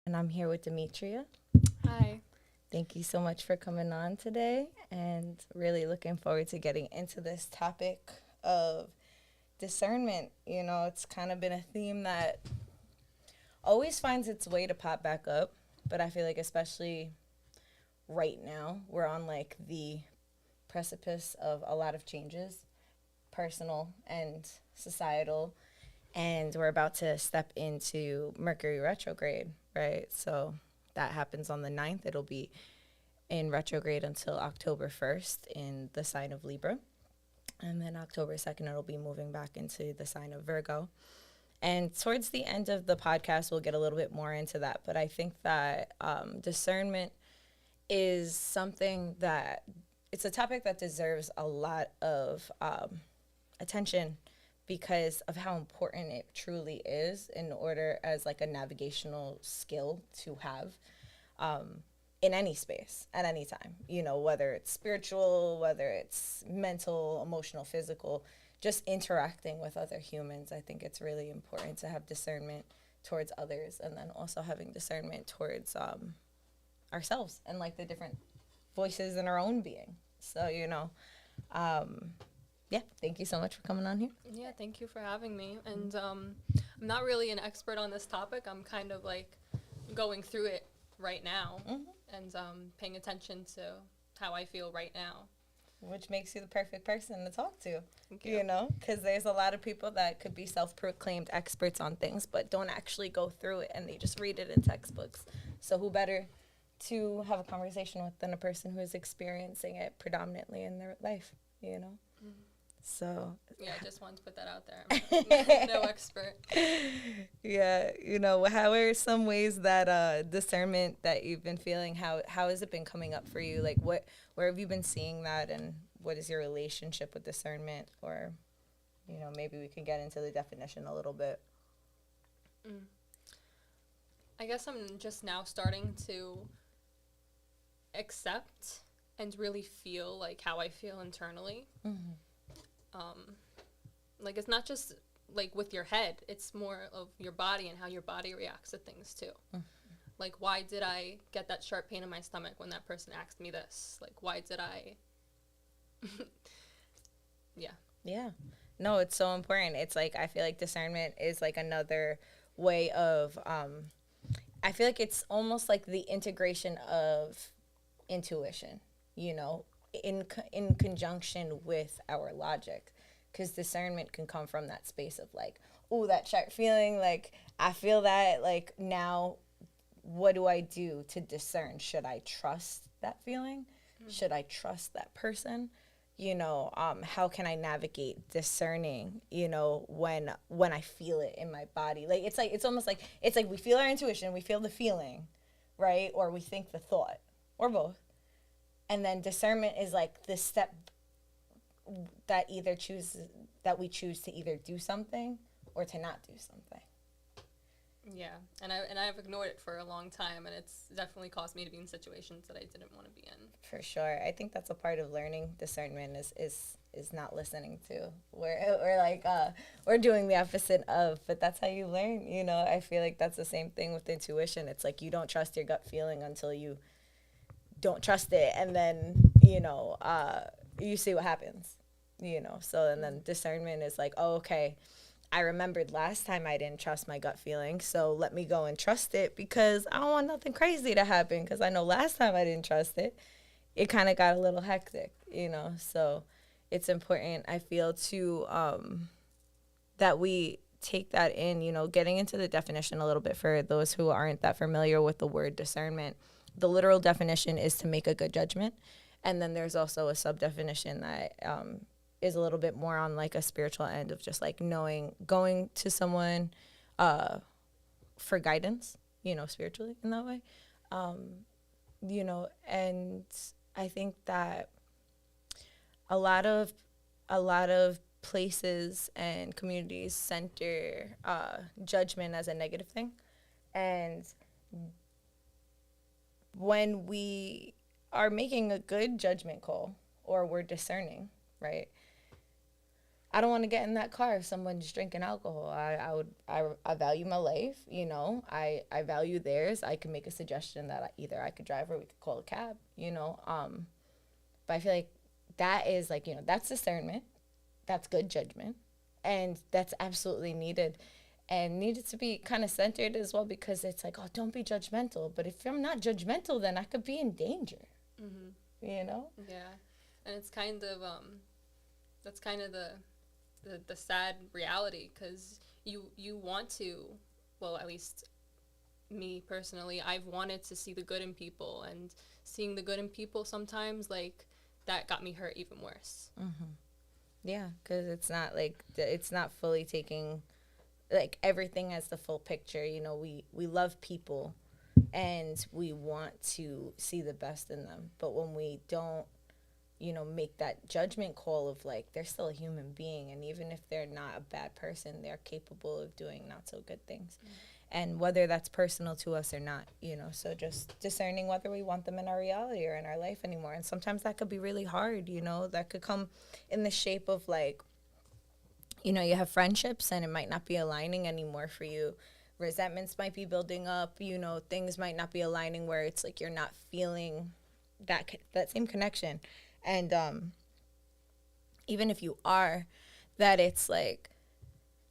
And I'm here with Demitria. Hi. Thank you so much for coming on today and really looking forward to getting into this topic of discernment. It's kind of been a theme that always finds its way to pop back up, but I feel like especially right now, we're on like the precipice of a lot of changes, personal and societal, and we're about to step into Mercury retrograde, right? So that happens on the 9th. It'll be in retrograde until October 1st in the sign of Libra. And then October 2nd, it'll be moving back into the sign of Virgo. And towards the end of the podcast, we'll get a little bit more into that. But I think that discernment is something that it's a topic that deserves a lot of attention because of how important it truly is in order as like a navigational skill to have in any space at any time, whether it's spiritual, whether it's mental, emotional, physical, just interacting with other humans. I think it's really important to have discernment towards others and then also having discernment towards ourselves and like the different voices in our own being. So, um, yeah, thank you so much for coming on here. Yeah, thank you for having me. And I'm not really an expert on this topic. I'm kind of like going through it right now and paying attention to how I feel right now. Which makes you the perfect person to talk to, Thank you. because there's a lot of people that could be self-proclaimed experts on things, but don't actually go through it and they just read it in textbooks. So who better to have a conversation with than a person who is experiencing it predominantly in their life. So Yeah, I just wanted to put that out there. I'm no expert. yeah, how are some ways that discernment that you've been feeling? How has it been coming up for you? Like where have you been seeing that, and what is your relationship with discernment? Or, maybe we can get into the definition a little bit. Mm. I guess I'm just now starting to accept and really feel like how I feel internally. Mm-hmm. Like it's not just like with your head, it's more of your body and how your body reacts to things too. Mm-hmm. Like, why did I get that sharp pain in my stomach when that person asked me this? Like, why did I? Yeah. Yeah. No, it's so important. It's like I feel like discernment is like another way of I feel like it's almost like the integration of intuition, in conjunction with our logic, because discernment can come from that space of like, oh, that sharp feeling, like I feel that, like now what do I do to discern? Should I trust that feeling? Should I trust that person? How can I navigate discerning, when I feel it in my body? Like it's almost like it's like we feel our intuition, we feel the feeling, right? Or we think the thought, or both. And then discernment is like the step that we choose to either do something or to not do something. Yeah, and I've ignored it for a long time, and it's definitely caused me to be in situations that I didn't want to be in. For sure. I think that's a part of learning discernment is not listening to. We're doing the opposite of, but that's how you learn, I feel like that's the same thing with intuition. It's like you don't trust your gut feeling until you don't trust it, and then, you see what happens. So and then discernment is like, oh, okay, I remembered last time I didn't trust my gut feeling, so let me go and trust it because I don't want nothing crazy to happen, because I know last time I didn't trust it, it kind of got a little hectic. So it's important, I feel, to that we take that in, getting into the definition a little bit for those who aren't that familiar with the word discernment. The literal definition is to make a good judgment, and then there's also a sub-definition that is a little bit more on like a spiritual end of just like going to someone for guidance, spiritually in that way. And I think that a lot of places and communities center judgment as a negative thing. And when we are making a good judgment call or we're discerning, right? I don't want to get in that car if someone's drinking alcohol. I value my life, you know. I value theirs. I can make a suggestion that either I could drive or we could call a cab, you know. But I feel like that is like, you know, that's discernment. That's good judgment. And that's absolutely needed and needed to be kind of centered as well, because it's like, oh, don't be judgmental. But if I'm not judgmental, then I could be in danger, you know? Yeah. And it's kind of, that's kind of the sad reality, because you want to, well, at least me personally, I've wanted to see the good in people, and seeing the good in people sometimes, like, that got me hurt even worse. Yeah, because it's not like, it's not fully taking, like, everything as the full picture. You know, we love people and we want to see the best in them. But when we don't, you know, make that judgment call of like, they're still a human being, and even if they're not a bad person, they're capable of doing not so good things. And whether that's personal to us or not, you know, so just discerning whether we want them in our reality or in our life anymore. And sometimes that could be really hard, you know, that could come in the shape of like, you know, you have friendships and it might not be aligning anymore for you. Resentments might be building up, you know, things might not be aligning where it's like you're not feeling that same connection. And even if you are, that it's like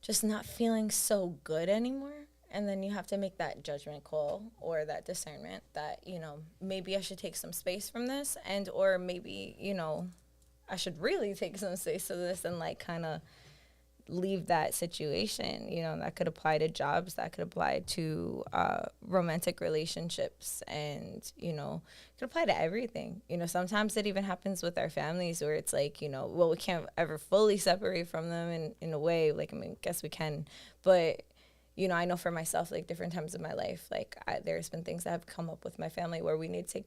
just not feeling so good anymore. And then you have to make that judgment call or that discernment that, you know, maybe I should take some space from this, and or maybe, you know, I should really take some space to this and like kind of leave that situation. You know, that could apply to jobs, that could apply to romantic relationships, and, you know, it could apply to everything. You know, sometimes it even happens with our families where it's like, you know, well, we can't ever fully separate from them in a way. Like, I mean, I guess we can, but, you know, I know for myself, like different times in my life, like there's been things that have come up with my family where we need to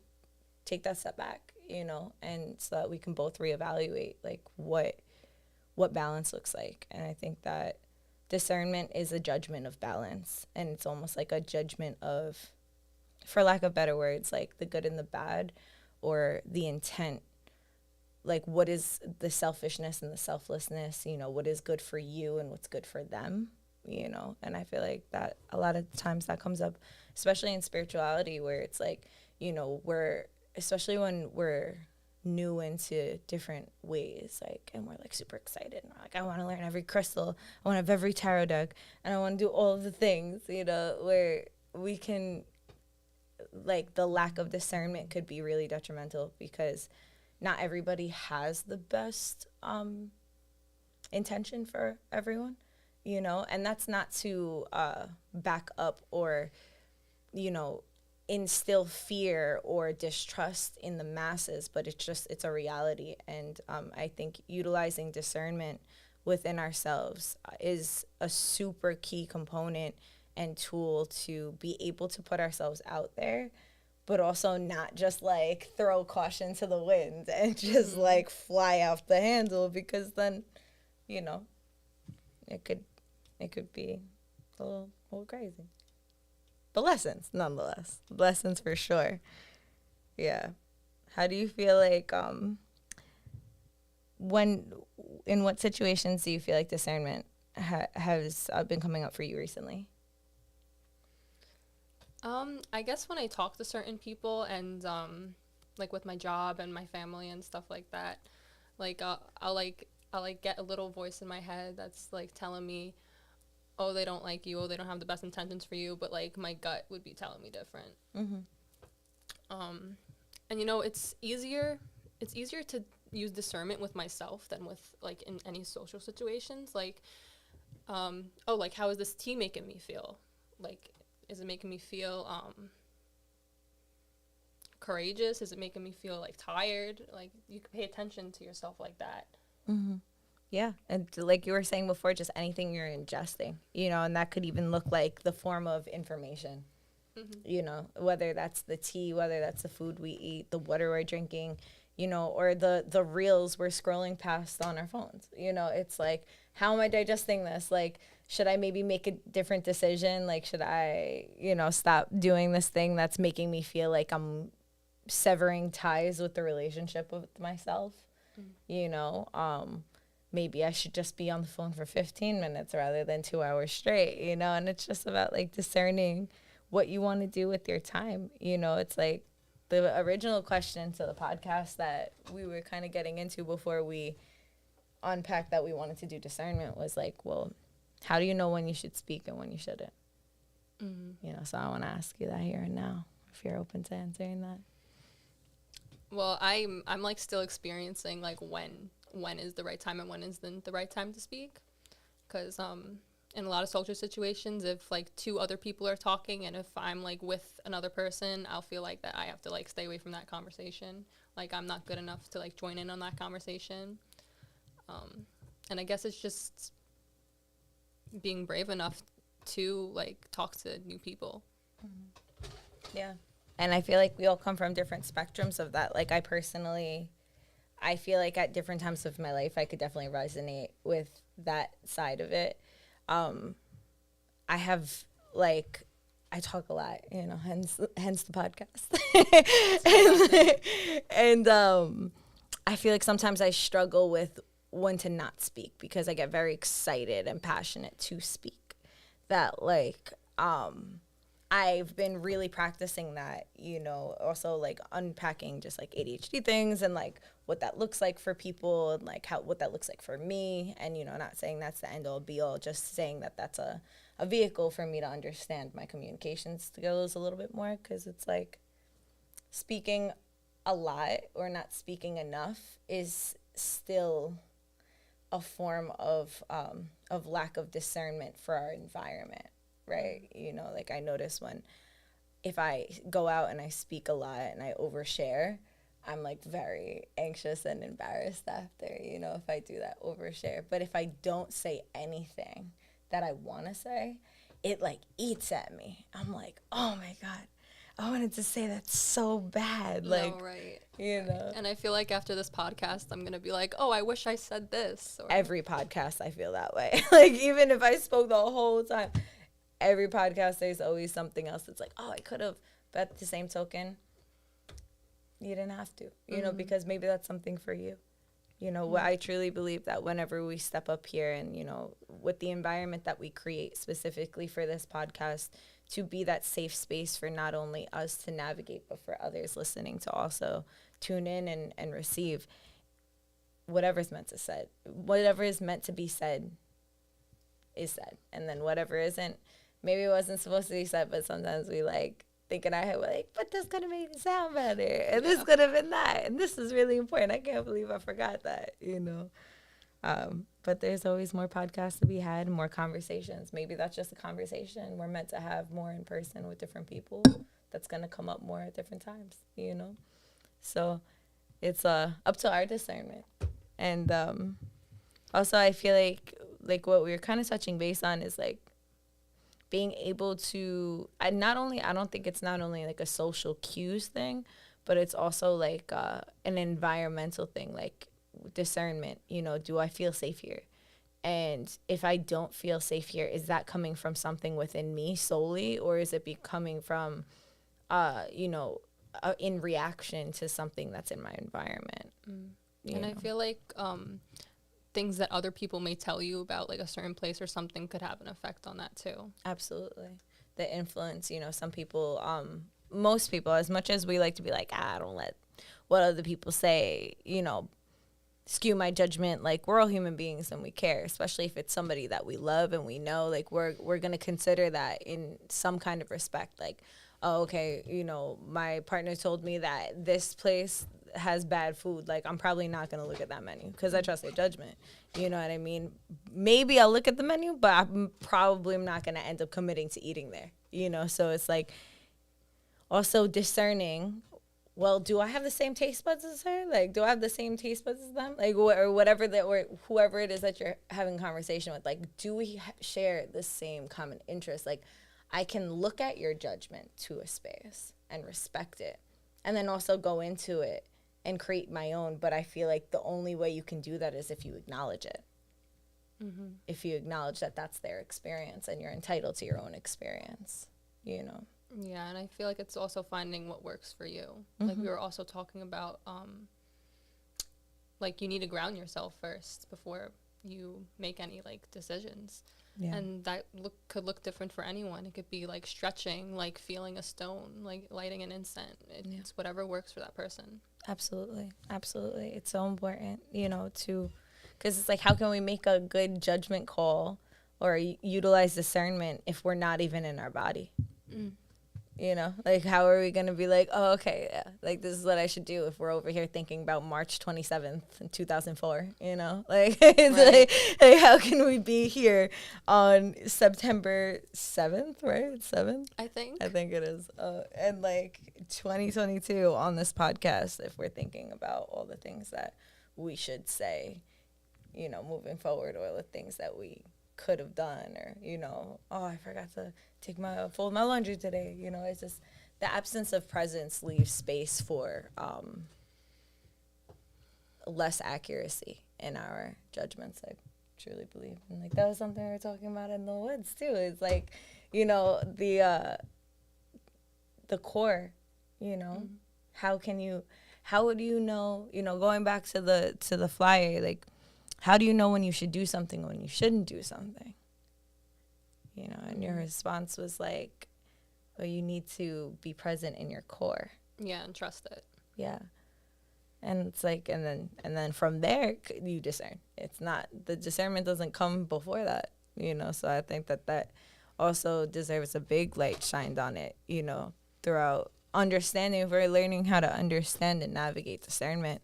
take that step back, you know, and so that we can both reevaluate like what balance looks like. And I think that discernment is a judgment of balance, and it's almost like a judgment of, for lack of better words, like the good and the bad, or the intent, like what is the selfishness and the selflessness, you know, what is good for you and what's good for them, you know. And I feel like that a lot of times that comes up, especially in spirituality, where it's like, you know, especially when we're new into different ways, like, and we're like super excited and we're like, I want to learn every crystal, I want to have every tarot deck, and I want to do all of the things, you know, where we can, like, the lack of discernment could be really detrimental, because not everybody has the best intention for everyone, you know. And that's not to back up or, you know, instill fear or distrust in the masses, but it's a reality. And I think utilizing discernment within ourselves is a super key component and tool to be able to put ourselves out there, but also not just like throw caution to the wind and just like fly off the handle, because then, you know, it could be a little crazy. But lessons, nonetheless. Lessons for sure. Yeah. How do you feel like, in what situations do you feel like discernment has been coming up for you recently? I guess when I talk to certain people and, like with my job and my family and stuff like that, like, I'll get a little voice in my head that's like telling me, oh, they don't like you, oh, they don't have the best intentions for you, but like my gut would be telling me different. And you know, it's easier to use discernment with myself than with like in any social situations. Like, oh, like how is this tea making me feel? Like, is it making me feel courageous? Is it making me feel like tired? Like, you can pay attention to yourself like that. Yeah, and like you were saying before, just anything you're ingesting, you know, and that could even look like the form of information, you know, whether that's the tea, whether that's the food we eat, the water we're drinking, you know, or the reels we're scrolling past on our phones. You know, it's like, how am I digesting this? Like, should I maybe make a different decision? Like, should I, you know, stop doing this thing that's making me feel like I'm severing ties with the relationship with myself, you know? maybe I should just be on the phone for 15 minutes rather than 2 hours straight, you know? And it's just about like discerning what you want to do with your time. You know, it's like the original question to the podcast that we were kind of getting into before we unpacked that we wanted to do discernment was like, well, how do you know when you should speak and when you shouldn't? You know, so I want to ask you that here and now, if you're open to answering that. Well, I'm like still experiencing like when is the right time and when isn't the right time to speak, because in a lot of social situations, if like two other people are talking and if I'm like with another person, I'll feel like that I have to like stay away from that conversation. Like I'm not good enough to like join in on that conversation. And I guess it's just being brave enough to like talk to new people. Yeah. And I feel like we all come from different spectrums of that. Like I feel like at different times of my life, I could definitely resonate with that side of it. I have like, I talk a lot, you know, hence the podcast. and I feel like sometimes I struggle with when to not speak because I get very excited and passionate to speak. That like, I've been really practicing that, you know, also like unpacking just like ADHD things and like what that looks like for people and like what that looks like for me. And, you know, not saying that's the end all be all, just saying that that's a vehicle for me to understand my communication skills a little bit more, because it's like speaking a lot or not speaking enough is still a form of lack of discernment for our environment. Right. You know, like I notice if I go out and I speak a lot and I overshare, I'm like very anxious and embarrassed after, you know, if I do that overshare. But if I don't say anything that I want to say, it like eats at me. I'm like, oh my God, I wanted to say that so bad. Like, no, right. You know. And I feel like after this podcast, I'm going to be like, oh, I wish I said this. Or every podcast I feel that way. Like even if I spoke the whole time, every podcast, there's always something else that's like, oh, I could have. But at the same token, you didn't have to, you know, because maybe that's something for you. You know, I truly believe that whenever we step up here and, you know, with the environment that we create specifically for this podcast, to be that safe space for not only us to navigate, but for others listening to also tune in and receive whatever is meant to be said is said. And then whatever isn't, maybe it wasn't supposed to be said, but sometimes we like think in our head, we're like, but this could have made it sound better. And this could have been that. And this is really important. I can't believe I forgot that, you know. But there's always more podcasts to be had, more conversations. Maybe that's just a conversation we're meant to have more in person with different people. That's going to come up more at different times, you know. So it's up to our discernment. And also I feel like what we were kind of touching base on is like being able to, I don't think it's not only like a social cues thing, but it's also like an environmental thing, like discernment. You know, do I feel safe here? And if I don't feel safe here, is that coming from something within me solely, or is it coming from, in reaction to something that's in my environment? And I feel like things that other people may tell you about like a certain place or something could have an effect on that too. Absolutely. The influence, you know, some people, most people, as much as we like to be like, I don't let what other people say, you know, skew my judgment. Like we're all human beings and we care, especially if it's somebody that we love and we know, like we're going to consider that in some kind of respect. Like, oh, okay, you know, my partner told me that this place has bad food. Like I'm probably not going to look at that menu because I trust their judgment. You know what I mean? Maybe I'll look at the menu, but I'm probably not going to end up committing to eating there, you know? So it's like also discerning, well, do I have the same taste buds as her? Like, do I have the same taste buds as them? Like, or whatever or whoever it is that you're having a conversation with, like, do we share the same common interest? Like, I can look at your judgment to a space and respect it, and then also go into it and create my own. But I feel like the only way you can do that is if you acknowledge it. Mm-hmm. If you acknowledge that that's their experience and you're entitled to your own experience, you know? Yeah, and I feel like it's also finding what works for you. Mm-hmm. Like we were also talking about, like you need to ground yourself first before you make any like decisions. Yeah. And that could look different for anyone. It could be like stretching, like feeling a stone, like lighting an incense. It's whatever works for that person. Absolutely. Absolutely. It's so important, because it's like, how can we make a good judgment call or utilize discernment if we're not even in our body? Like, how are we going to be like, oh, okay, yeah, like, this is what I should do if we're over here thinking about March 27th, 2004, Like, it's Right. like, how can we be here on September 7th, right? 7th? I think it is. And, like, 2022 on this podcast, if we're thinking about all the things that we should say, moving forward, or the things that we could have done, or oh, I forgot to fold my laundry today. It's just the absence of presence leaves space for less accuracy in our judgments, I truly believe. And like, that was something we were talking about in the woods too. It's like, the core, how would you know, going back to the flyer, like, how do you know when you should do something, when you shouldn't do something? And your response was like, well, you need to be present in your core. Yeah, and trust it. Yeah. And it's like, and then from there, you discern. It's not, the discernment doesn't come before that, So I think that also deserves a big light shined on it, throughout understanding. If we're learning how to understand and navigate discernment,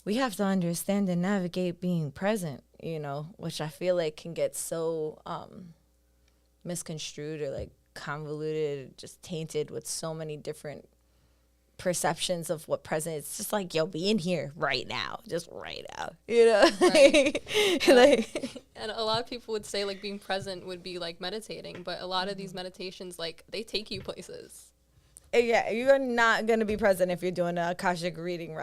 we have to understand and navigate being present, which I feel like can get so misconstrued or like convoluted, just tainted with so many different perceptions of what present is. It's just like, yo, be in here right now, just right now, Right. Like, and a lot of people would say like being present would be like meditating, but a lot of these meditations, like, they take you places. Yeah, you're not going to be present if you're doing a Akashic reading,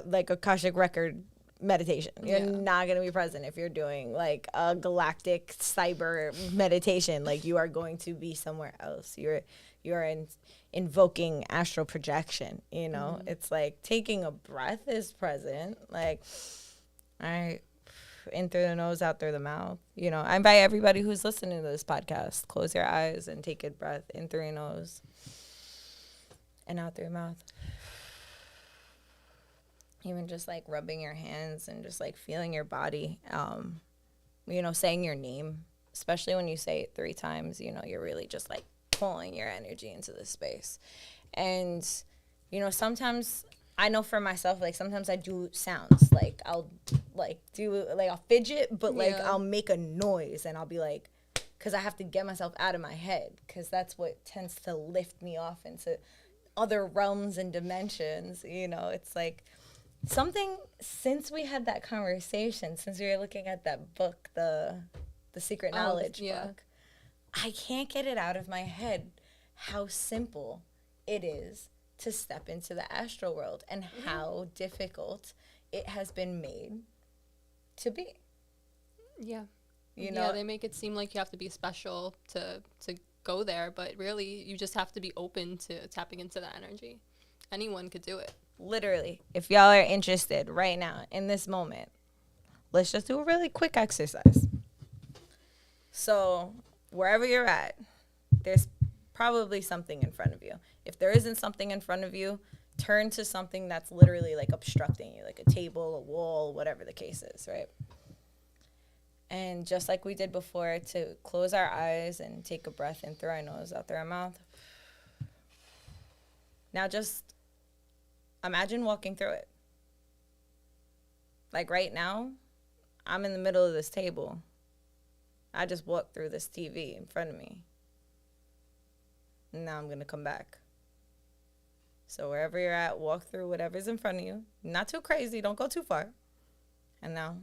like Akashic record meditation. You're not going to be present if you're doing like a galactic cyber meditation. Like, you are going to be somewhere else. You're invoking astral projection, It's like taking a breath is present. Like, all right, in through the nose, out through the mouth. I invite everybody who's listening to this podcast, close your eyes and take a breath in through your nose and out through your mouth. Even just like rubbing your hands and just like feeling your body, saying your name, especially when you say it 3 times, you're really just like pulling your energy into the space. And, sometimes I know for myself, like, sometimes I do sounds, like I'll like do like I'll fidget, but like I'll make a noise and I'll be like, because I have to get myself out of my head, because that's what tends to lift me off into other realms and dimensions. It's like something, since we had that conversation, since we were looking at that book, the Secret Knowledge book, I can't get it out of my head how simple it is to step into the astral world and how difficult it has been made to be. Yeah. Yeah, they make it seem like you have to be special to go there, but really you just have to be open to tapping into that energy. Anyone could do it. Literally, if y'all are interested right now in this moment, let's just do a really quick exercise. So wherever you're at, there's probably something in front of you. If there isn't something in front of you, turn to something that's literally like obstructing you, like a table, a wall, whatever the case is, right? And just like we did before, to close our eyes and take a breath in through our nose, out through our mouth. Now just imagine walking through it. Like right now, I'm in the middle of this table. I just walked through this TV in front of me. And now I'm going to come back. So wherever you're at, walk through whatever's in front of you. Not too crazy. Don't go too far. And now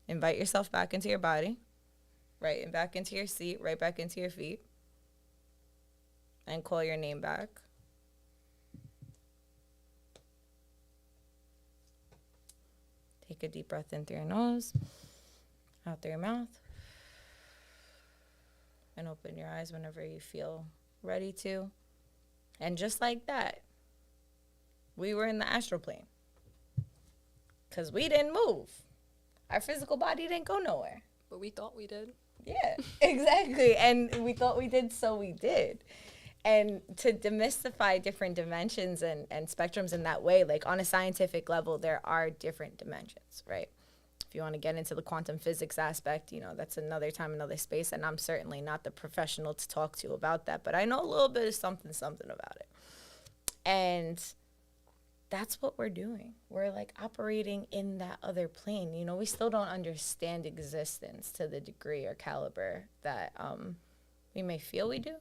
invite yourself back into your body, right, and back into your seat, right back into your feet, and call your name back. Take a deep breath in through your nose, out through your mouth, and open your eyes whenever you feel ready to. And just like that, we were in the astral plane, because we didn't move. Our physical body didn't go nowhere. But we thought we did. Yeah, exactly. And we thought we did, so we did. And to demystify different dimensions and spectrums in that way, like on a scientific level, there are different dimensions, right? If you want to get into the quantum physics aspect, you know, that's another time, another space. And I'm certainly not the professional to talk to about that, but I know a little bit of something about it. And that's what we're doing. We're like operating in that other plane. You know, we still don't understand existence to the degree or caliber that we may feel we do.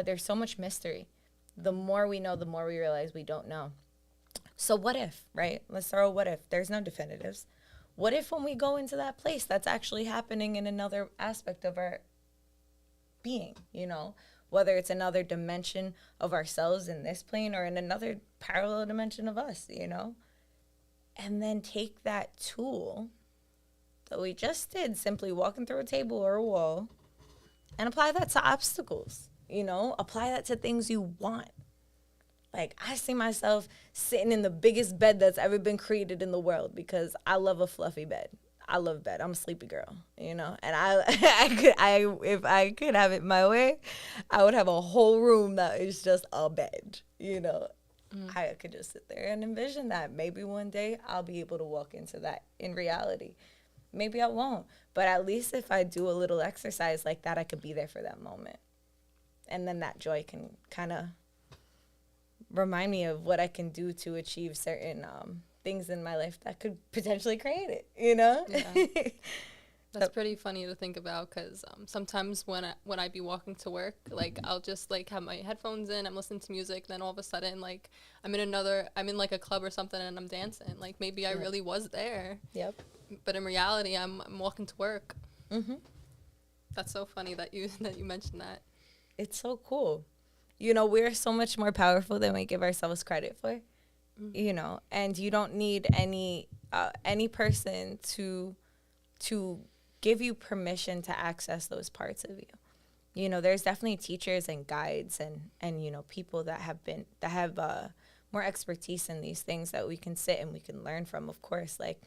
There's so much mystery. The more we know, the more we realize we don't know. So what if, right? Let's throw a what if. There's no definitives. What if when we go into that place, that's actually happening in another aspect of our being, you know? Whether it's another dimension of ourselves in this plane or in another parallel dimension of us, you know? And then take that tool that we just did, simply walking through a table or a wall, and apply that to obstacles, you know? Apply that to things you want. Like, I see myself sitting in the biggest bed that's ever been created in the world because I love a fluffy bed. I love bed. I'm a sleepy girl, you know. And if I could have it my way, I would have a whole room that is just a bed, you know. I could just sit there and envision that. Maybe one day I'll be able to walk into that in reality. Maybe I won't, but at least if I do a little exercise like that, I could be there for that moment, and then that joy can kind of remind me of what I can do to achieve certain things in my life that could potentially create it, you know? Yeah. That's pretty funny to think about because sometimes when I be walking to work, like I'll just like have my headphones in, I'm listening to music, then all of a sudden like I'm in like a club or something and I'm dancing. Like maybe I really was there. Yep. But in reality, I'm walking to work. Mm-hmm. That's so funny that you mentioned that. It's so cool. You know, we're so much more powerful than we give ourselves credit for. You know, and you don't need any person to give you permission to access those parts of you. You know, there's definitely teachers and guides and you know, people that have more expertise in these things that we can sit and we can learn from. Of course, like,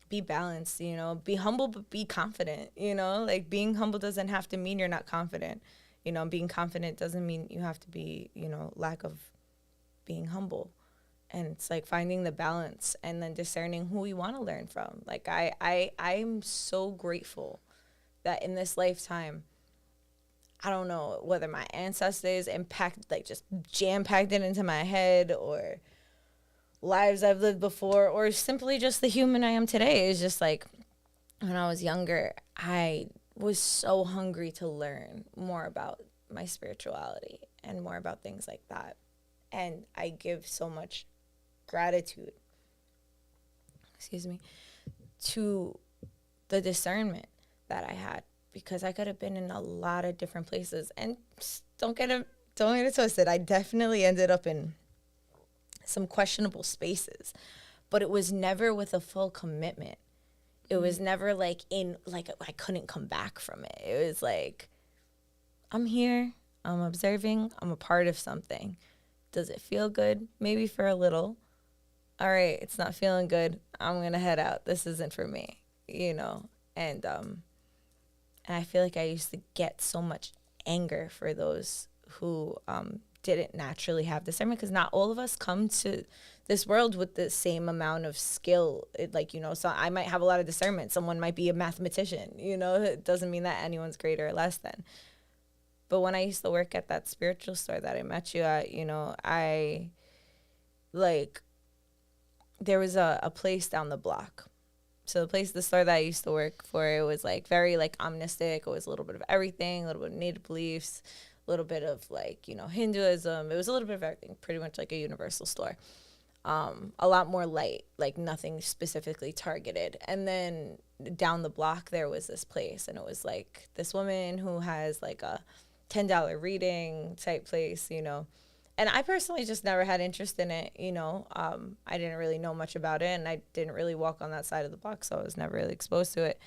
be balanced, you know, be humble but be confident, you know, like being humble doesn't have to mean you're not confident. You know, being confident doesn't mean you have to be, you know, lack of being humble. And it's like finding the balance and then discerning who we want to learn from. Like I'm so grateful that in this lifetime, I don't know whether my ancestors just jam-packed it into my head, or lives I've lived before, or simply just the human I am today. Is just like when I was younger, I was so hungry to learn more about my spirituality and more about things like that. And I give so much gratitude, to the discernment that I had, because I could have been in a lot of different places. And don't get it twisted, I definitely ended up in some questionable spaces, but it was never with a full commitment. It was never like I couldn't come back from it. It was like, I'm here, I'm observing, I'm a part of something. Does it feel good? Maybe for a little. All right, it's not feeling good. I'm going to head out. This isn't for me, you know? And I feel like I used to get so much anger for those who didn't naturally have discernment, because not all of us come to this world with the same amount of skill. So I might have a lot of discernment. Someone might be a mathematician, you know? It doesn't mean that anyone's greater or less than. But when I used to work at that spiritual store that I met you at, you know, there was a place down the block. So the store that I used to work for, it was like very like omnistic. It was a little bit of everything, a little bit of native beliefs, a little bit of like, you know, Hinduism. It was a little bit of everything, pretty much like a universal store. A lot more light, like nothing specifically targeted. And then down the block, there was this place, and it was like this woman who has like a $10 reading type place, you know. And I personally just never had interest in it, you know. I didn't really know much about it, and I didn't really walk on that side of the block, so I was never really exposed to it.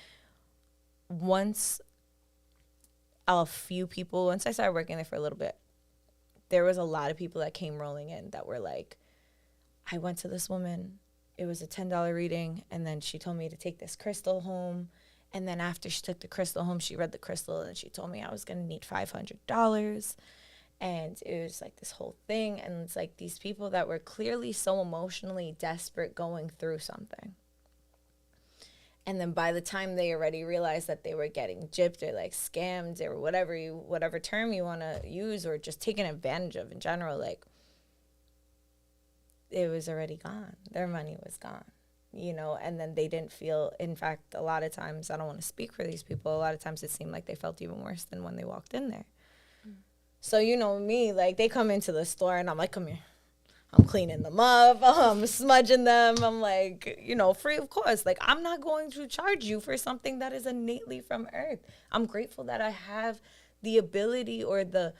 Once I started working there for a little bit, there was a lot of people that came rolling in that were like, I went to this woman, it was a $10 reading, and then she told me to take this crystal home. And then after she took the crystal home, she read the crystal, and she told me I was going to need $500. And it was like this whole thing. And it's like these people that were clearly so emotionally desperate going through something. And then by the time they already realized that they were getting gypped or like scammed or whatever term you want to use, or just taken advantage of in general, like, it was already gone. Their money was gone, you know, and then they didn't feel, in fact, a lot of times, I don't want to speak for these people, a lot of times it seemed like they felt even worse than when they walked in there. So, you know me, like, they come into the store and I'm like, come here. I'm cleaning them up. I'm smudging them. I'm like, you know, free of course. Like, I'm not going to charge you for something that is innately from earth. I'm grateful that I have the ability or the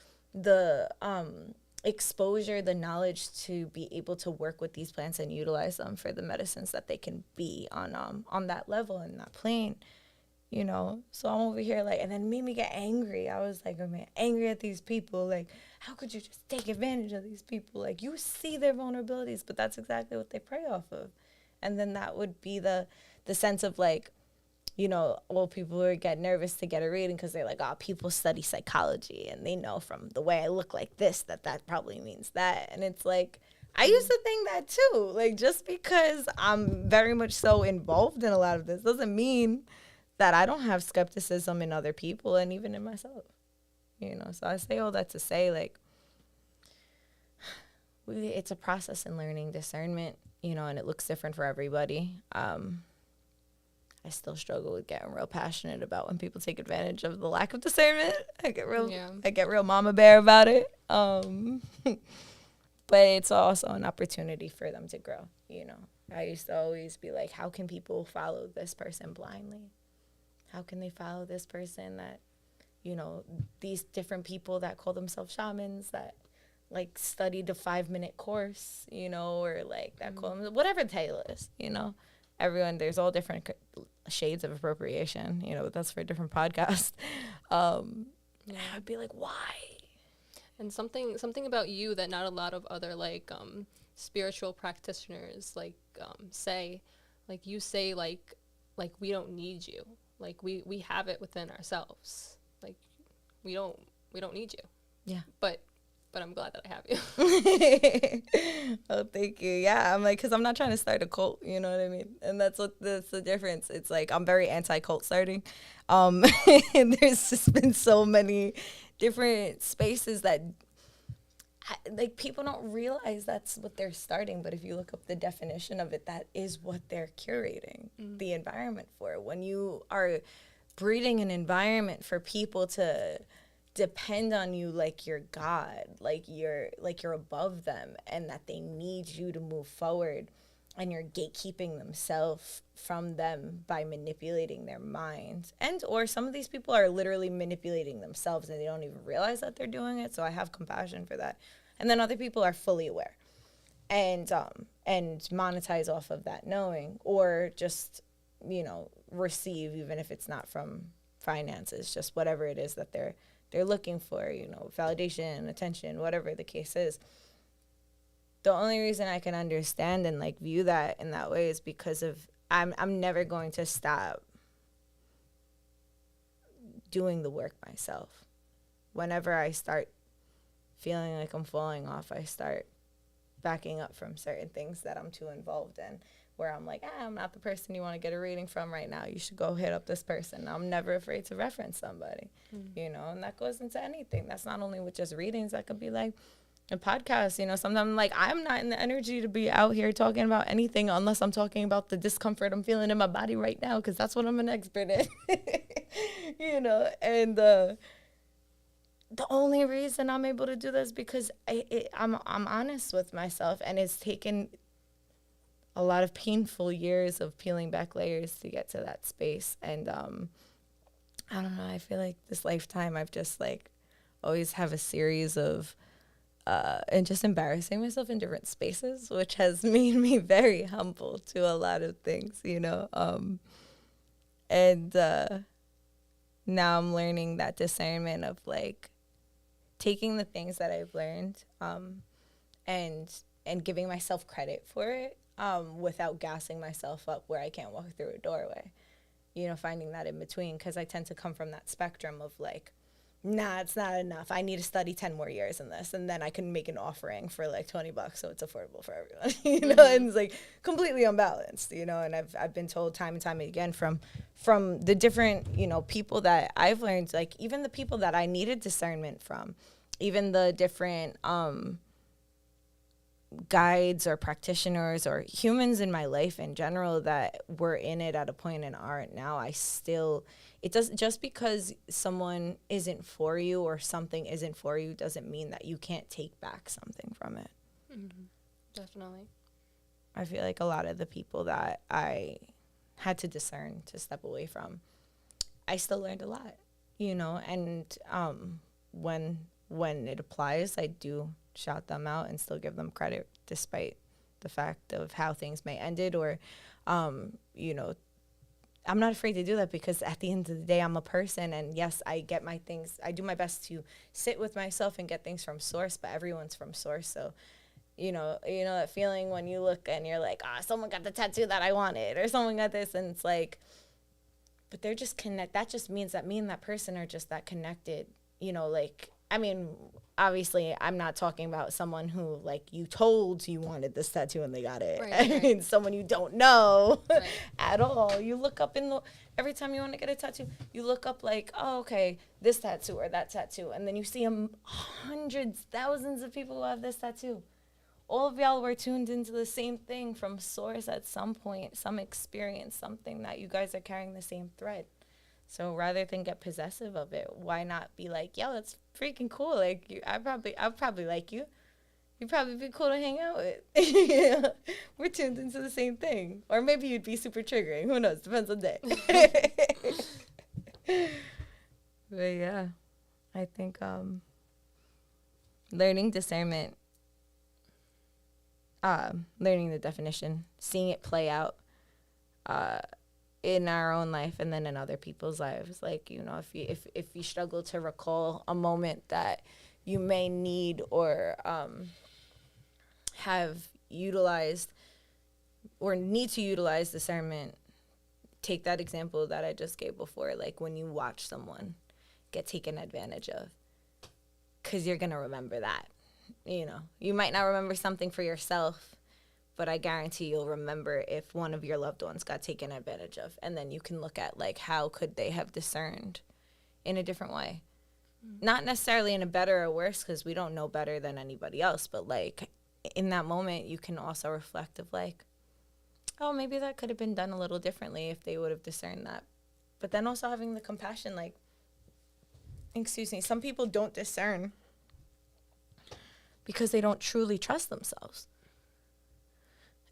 exposure, the knowledge to be able to work with these plants and utilize them for the medicines that they can be on that level and that plane. You know, so I'm over here like, and then it made me get angry. I was like, I'm angry at these people. Like, how could you just take advantage of these people? Like, you see their vulnerabilities, but that's exactly what they prey off of. And then that would be the sense of like, you know, well, people would get nervous to get a reading because they're like, oh, people study psychology and they know from the way I look like this that probably means that. And it's like, I used to think that too. Like, just because I'm very much so involved in a lot of this doesn't mean that I don't have skepticism in other people and even in myself, you know. So I say all that to say, like, it's a process in learning discernment, you know, and it looks different for everybody. I still struggle with getting real passionate about when people take advantage of the lack of discernment. I get real mama bear about it. But it's also an opportunity for them to grow, you know. I used to always be like, how can people follow this person blindly? How can they follow this person that, you know, these different people that call themselves shamans that, like, studied a 5-minute course, you know, or, like, that call them, whatever the title is, you know. Everyone, there's all different shades of appropriation, you know, but that's for a different podcast. I'd be like, why? And something about you that not a lot of other, like, spiritual practitioners, like, say, like, you say, like, we don't need you. Like, we have it within ourselves. Like, we don't need you. Yeah. But I'm glad that I have you. Oh, thank you. Yeah, I'm like, because I'm not trying to start a cult, you know what I mean? And that's the difference. It's like, I'm very anti-cult starting. And there's just been so many different spaces that, like, people don't realize that's what they're starting. But if you look up the definition of it, that is what they're curating the environment for. When you are breeding an environment for people to depend on you like you're God, like you're above them, and that they need you to move forward, and you're gatekeeping themselves from them by manipulating their minds. And or some of these people are literally manipulating themselves and they don't even realize that they're doing it. So I have compassion for that. And then other people are fully aware and monetize off of that knowing, or just, you know, receive, even if it's not from finances, just whatever it is that they're looking for, you know, validation, attention, whatever the case is. The only reason I can understand and, like, view that in that way is because of I'm never going to stop doing the work myself. Whenever I start feeling like I'm falling off, I start backing up from certain things that I'm too involved in, where I'm like, I'm not the person you want to get a reading from right now. You should go hit up this person. I'm never afraid to reference somebody, you know, and that goes into anything. That's not only with just readings. That could be like a podcast, you know. Sometimes, like, I'm not in the energy to be out here talking about anything unless I'm talking about the discomfort I'm feeling in my body right now, because that's what I'm an expert in, you know. And the only reason I'm able to do this because I'm honest with myself, and it's taken a lot of painful years of peeling back layers to get to that space. And I don't know, I feel like this lifetime I've just, like, always have a series of and just embarrassing myself in different spaces, which has made me very humble to a lot of things, you know. And now I'm learning that discernment of, like, taking the things that I've learned and and giving myself credit for it, without gassing myself up where I can't walk through a doorway. You know, finding that in between, because I tend to come from that spectrum of like, nah, it's not enough. I need to study 10 more years in this, and then I can make an offering for like $20 so it's affordable for everyone, you know, and it's like completely unbalanced, you know, and I've been told time and time again from the different, you know, people that I've learned, like even the people that I needed discernment from, even the different guides or practitioners or humans in my life in general that were in it at a point and aren't now, it doesn't, just because someone isn't for you or something isn't for you doesn't mean that you can't take back something from it. Mm-hmm. Definitely. I feel like a lot of the people that I had to discern to step away from, I still learned a lot, you know, and when it applies, I do shout them out and still give them credit despite the fact of how things may ended, or you know, I'm not afraid to do that, because at the end of the day, I'm a person, and yes, I get my things, I do my best to sit with myself and get things from source, but everyone's from source. So you know that feeling when you look and you're like, someone got the tattoo that I wanted, or someone got this, and it's like, but they're just that just means that me and that person are just that connected, you know, like, I mean, obviously, I'm not talking about someone who, like, you told you wanted this tattoo and they got it. Right, I mean, someone you don't know at all. You look up every time you want to get a tattoo, you look up, like, oh, okay, this tattoo or that tattoo. And then you see hundreds, thousands of people who have this tattoo. All of y'all were tuned into the same thing from source at some point, some experience, something that you guys are carrying the same thread. So rather than get possessive of it, why not be like, yo, that's freaking cool. Like, I'd probably like you. You'd probably be cool to hang out with. Yeah. We're tuned into the same thing. Or maybe you'd be super triggering. Who knows? Depends on the day. But yeah, I think learning discernment, learning the definition, seeing it play out, in our own life and then in other people's lives. Like, you know, if you struggle to recall a moment that you may need or have utilized or need to utilize discernment, take that example that I just gave before, like when you watch someone get taken advantage of, because you're going to remember that. You know, you might not remember something for yourself, but I guarantee you'll remember if one of your loved ones got taken advantage of. And then you can look at, like, how could they have discerned in a different way? Mm-hmm. Not necessarily in a better or worse, because we don't know better than anybody else. But, like, in that moment, you can also reflect of, like, oh, maybe that could have been done a little differently if they would have discerned that. But then also having the compassion, like, some people don't discern because they don't truly trust themselves.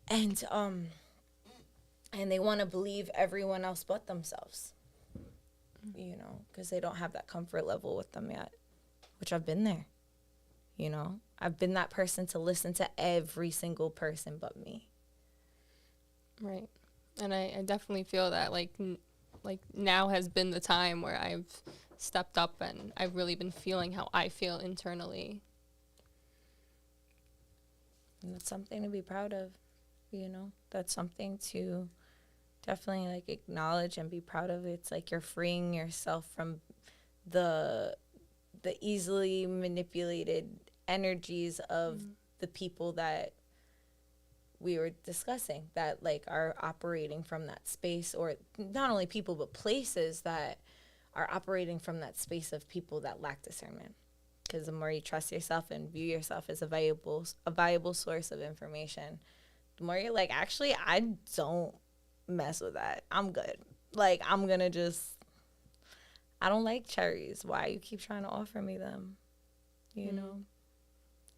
And they want to believe everyone else but themselves, you know, because they don't have that comfort level with them yet, which I've been there, you know. I've been that person to listen to every single person but me. Right. And I definitely feel that, like now has been the time where I've stepped up and I've really been feeling how I feel internally. And that's something to be proud of. You know, that's something to definitely, like, acknowledge and be proud of. It's like you're freeing yourself from the easily manipulated energies of the people that we were discussing, that, like, are operating from that space, or not only people but places that are operating from that space of people that lack discernment. Because the more you trust yourself and view yourself as a viable source of information, the more you're like, actually, I don't mess with that. I'm good. Like, I'm going to I don't like cherries. Why you keep trying to offer me them? You know?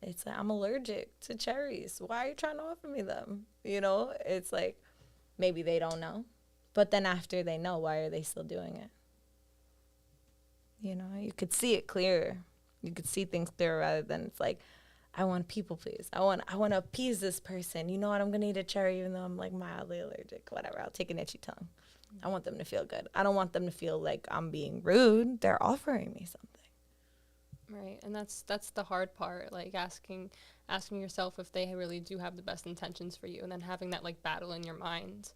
It's like, I'm allergic to cherries. Why are you trying to offer me them? You know? It's like, maybe they don't know. But then after they know, why are they still doing it? You know? You could see it clearer. You could see things clearer rather than it's like, I want people please. I want to appease this person. You know what? I'm going to eat a cherry even though I'm, like, mildly allergic. Whatever. I'll take an itchy tongue. I want them to feel good. I don't want them to feel like I'm being rude. They're offering me something. Right. And that's the hard part, like asking yourself if they really do have the best intentions for you, and then having that like battle in your mind.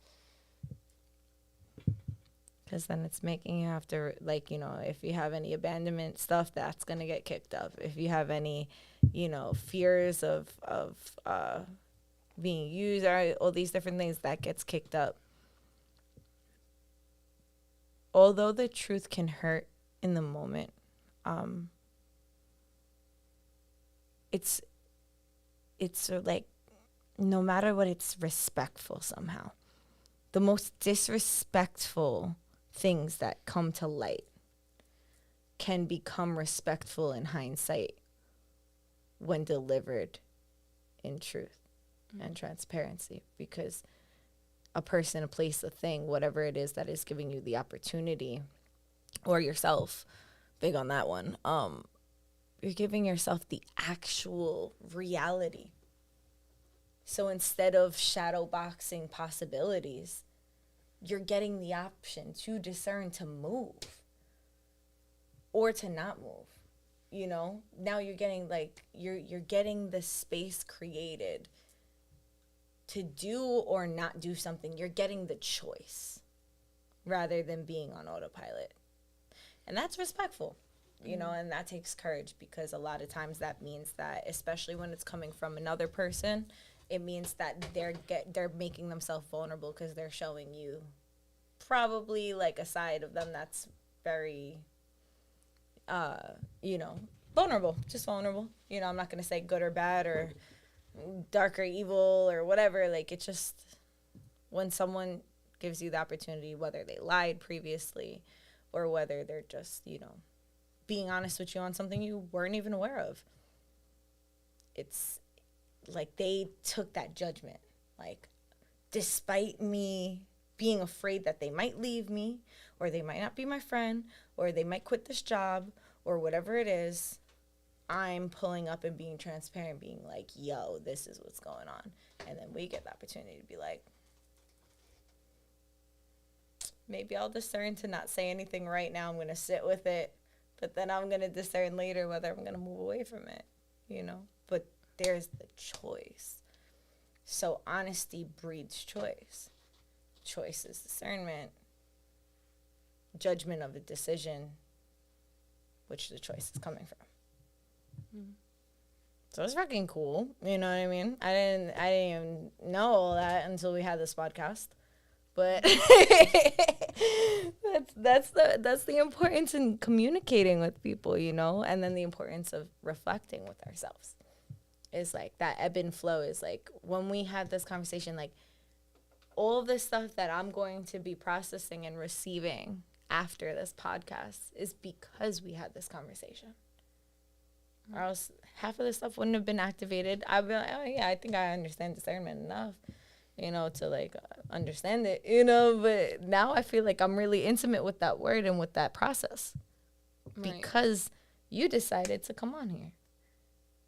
Because then it's making you have to, like, you know, if you have any abandonment stuff, that's going to get kicked up. If you have any, you know, fears of being used or all these different things, that gets kicked up. Although the truth can hurt in the moment, it's like, no matter what, it's respectful somehow. The most disrespectful things that come to light can become respectful in hindsight when delivered in truth and transparency, because a person, a place, a thing, whatever it is that is giving you the opportunity, or yourself, big on that one, you're giving yourself the actual reality. So instead of shadow boxing possibilities, you're getting the option to discern, to move or to not move. You know, now you're getting like, you're getting the space created to do or not do something. You're getting the choice rather than being on autopilot. And that's respectful, you know, and that takes courage, because a lot of times that means that, especially when it's coming from another person, it means that they're making themselves vulnerable, because they're showing you probably like a side of them that's very, you know, vulnerable, just vulnerable. You know, I'm not going to say good or bad or dark or evil or whatever. Like, it's just when someone gives you the opportunity, whether they lied previously or whether they're just, you know, being honest with you on something you weren't even aware of. It's like they took that judgment. Like, despite me being afraid that they might leave me, or they might not be my friend, or they might quit this job, or whatever it is, I'm pulling up and being transparent, being like, yo, this is what's going on. And then we get the opportunity to be like, maybe I'll discern to not say anything right now. I'm going to sit with it, but then I'm going to discern later whether I'm going to move away from it, you know? But there's the choice. So honesty breeds choice. Choice is discernment. Judgment of a decision, which the choice is coming from. Mm. So it's fucking cool. You know what I mean? I didn't even know all that until we had this podcast. But that's the importance in communicating with people, you know, and then the importance of reflecting with ourselves. Is like that ebb and flow is like when we had this conversation, like all of this stuff that I'm going to be processing and receiving after this podcast is because we had this conversation. Mm-hmm. Or else half of the stuff wouldn't have been activated. I'd be like, oh yeah, I think I understand discernment enough, you know, to like understand it, you know, but now I feel like I'm really intimate with that word and with that process. Right. Because you decided to come on here.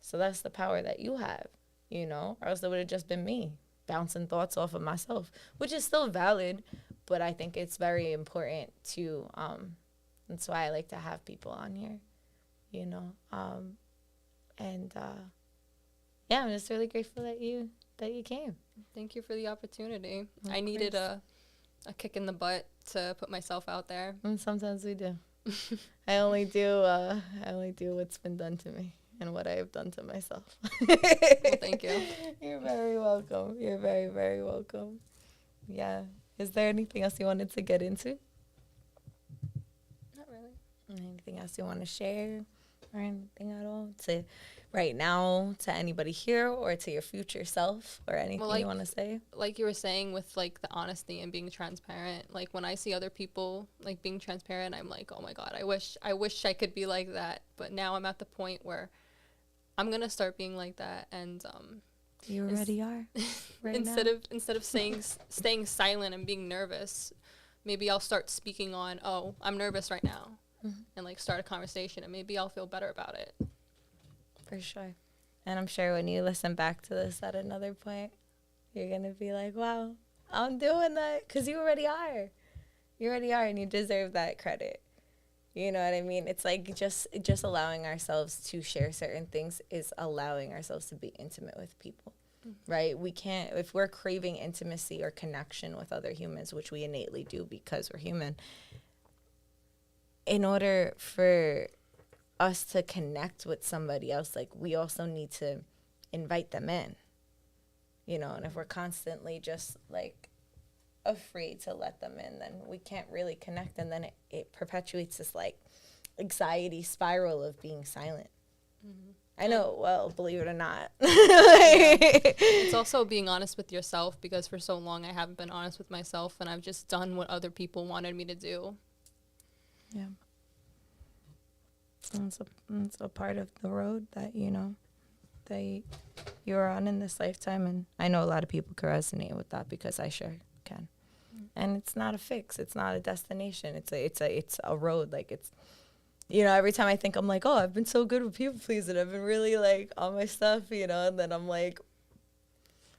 So that's the power that you have, you know, or else it would have just been me bouncing thoughts off of myself, which is still valid, but I think it's very important to, that's why I like to have people on here, you know, yeah, I'm just really grateful that you came. Thank you for the opportunity. I needed a kick in the butt to put myself out there. And sometimes we do. I only do what's been done to me. And what I have done to myself. Well, thank you. You're very welcome. You're very, very welcome. Yeah. Is there anything else you wanted to get into? Not really. Anything else you want to share or anything at all? To right now, to anybody here or to your future self or anything you want to say? Like you were saying with like the honesty and being transparent, like when I see other people like being transparent, I'm like, oh my God, I wish I could be like that. But now I'm at the point where I'm gonna start being like that, and you already are. Right instead of staying silent and being nervous, maybe I'll start speaking on, oh, I'm nervous right now, and like start a conversation, and maybe I'll feel better about it. For sure. And I'm sure when you listen back to this at another point, you're gonna be like, wow, I'm doing that, because you already are. You already are, and you deserve that credit. You know what I mean? It's like just allowing ourselves to share certain things is allowing ourselves to be intimate with people, right? We can't, if we're craving intimacy or connection with other humans, which we innately do because we're human, in order for us to connect with somebody else, like we also need to invite them in, you know, and if we're constantly just like afraid to let them in, then we can't really connect, and then it perpetuates this like anxiety spiral of being silent. I know, well, believe it or not. It's also being honest with yourself, because for so long I haven't been honest with myself, and I've just done what other people wanted me to do. Yeah. It's a part of the road that, you know, that you're on in this lifetime, and I know a lot of people can resonate with that because I sure can. And it's not a fix. It's not a destination. It's a road. Like, it's, you know, every time I think I'm like, oh, I've been so good with people pleasing. I've been really like on my stuff, you know, and then I'm like,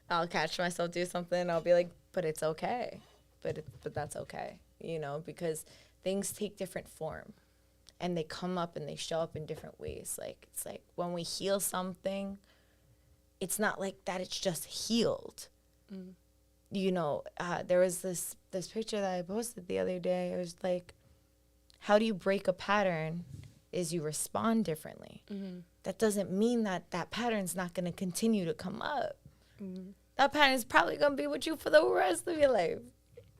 I'll catch myself do something. And I'll be like, but it's okay. But that's okay, you know, because things take different form and they come up and they show up in different ways. Like, it's like when we heal something, it's not like that it's just healed. You know, there was this picture that I posted the other day. It was like, how do you break a pattern is you respond differently. That doesn't mean that pattern's not going to continue to come up. That pattern's probably going to be with you for the rest of your life,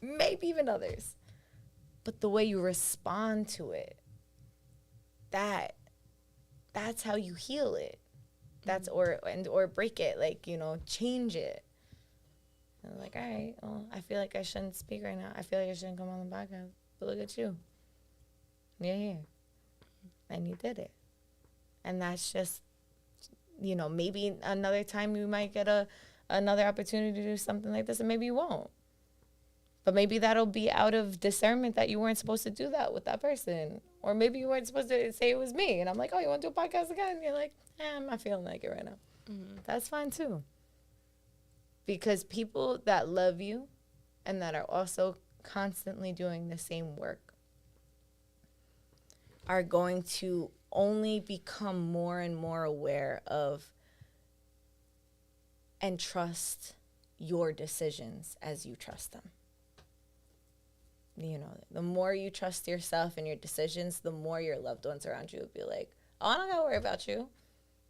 maybe even others. But the way you respond to it, that's how you heal it. That's or break it, like, you know, change it. And I'm like, all right, well, I feel like I shouldn't speak right now. I feel like I shouldn't come on the podcast. But look at you. You're here. And you did it. And that's just, you know, maybe another time you might get another opportunity to do something like this, and maybe you won't. But maybe that'll be out of discernment that you weren't supposed to do that with that person. Or maybe you weren't supposed to say it was me. And I'm like, oh, you want to do a podcast again? And you're like, I'm not feeling like it right now. That's fine too. Because people that love you and that are also constantly doing the same work are going to only become more and more aware of and trust your decisions as you trust them. You know, the more you trust yourself and your decisions, the more your loved ones around you will be like, oh, I don't got to worry about you.